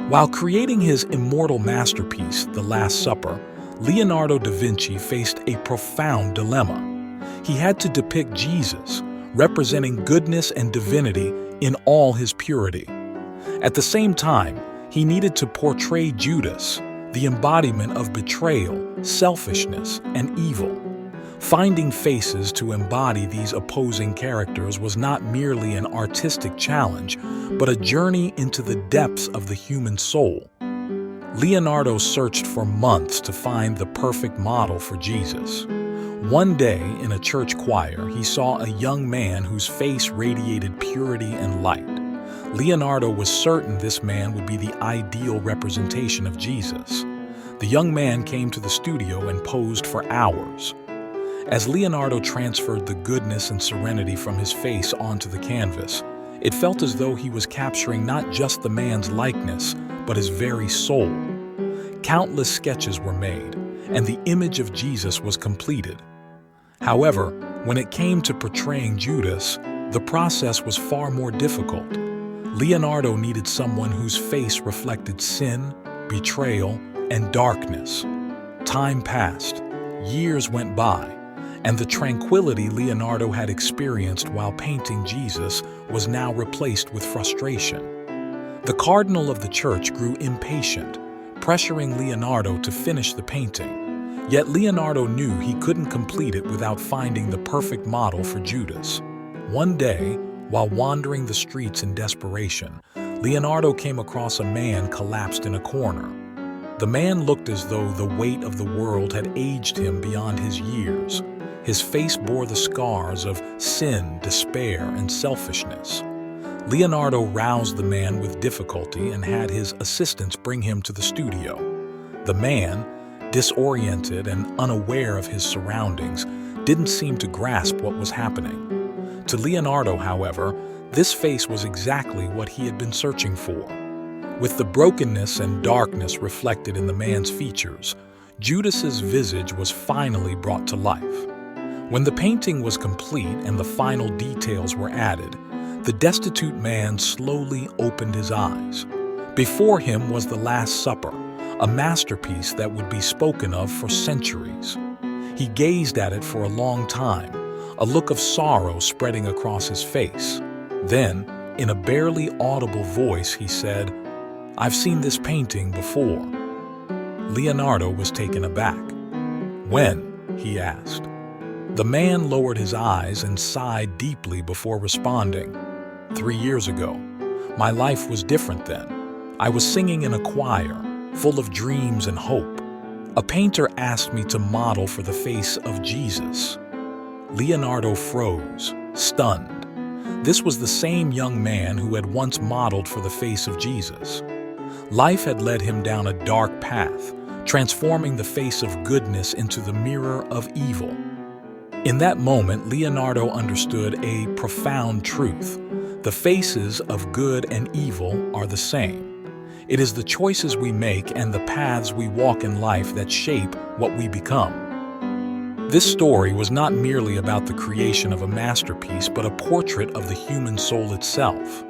While creating his immortal masterpiece, The Last Supper, Leonardo da Vinci faced a profound dilemma. He had to depict Jesus, representing goodness and divinity in all his purity. At the same time, he needed to portray Judas, the embodiment of betrayal, selfishness, and evil. Finding faces to embody these opposing characters was not merely an artistic challenge, but a journey into the depths of the human soul. Leonardo searched for months to find the perfect model for Jesus. One day, in a church choir, he saw a young man whose face radiated purity and light. Leonardo was certain this man would be the ideal representation of Jesus. The young man came to the studio and posed for hours. As Leonardo transferred the goodness and serenity from his face onto the canvas, it felt as though he was capturing not just the man's likeness, but his very soul. Countless sketches were made, and the image of Jesus was completed. However, when it came to portraying Judas, the process was far more difficult. Leonardo needed someone whose face reflected sin, betrayal, and darkness. Time passed, years went by, and the tranquility Leonardo had experienced while painting Jesus was now replaced with frustration. The cardinal of the church grew impatient, pressuring Leonardo to finish the painting. Yet Leonardo knew he couldn't complete it without finding the perfect model for Judas. One day, while wandering the streets in desperation, Leonardo came across a man collapsed in a corner. The man looked as though the weight of the world had aged him beyond his years. His face bore the scars of sin, despair, and selfishness. Leonardo roused the man with difficulty and had his assistants bring him to the studio. The man, disoriented and unaware of his surroundings, didn't seem to grasp what was happening. To Leonardo, however, this face was exactly what he had been searching for. With the brokenness and darkness reflected in the man's features, Judas's visage was finally brought to life. When the painting was complete and the final details were added, the destitute man slowly opened his eyes. Before him was the Last Supper, a masterpiece that would be spoken of for centuries. He gazed at it for a long time, a look of sorrow spreading across his face. Then, in a barely audible voice, he said, "I've seen this painting before." Leonardo was taken aback. "When?" he asked. The man lowered his eyes and sighed deeply before responding. 3 years ago. My life was different then. I was singing in a choir, full of dreams and hope. A painter asked me to model for the face of Jesus." Leonardo froze, stunned. This was the same young man who had once modeled for the face of Jesus. Life had led him down a dark path, transforming the face of goodness into the mirror of evil. In that moment, Leonardo understood a profound truth. The faces of good and evil are the same. It is the choices we make and the paths we walk in life that shape what we become. This story was not merely about the creation of a masterpiece, but a portrait of the human soul itself.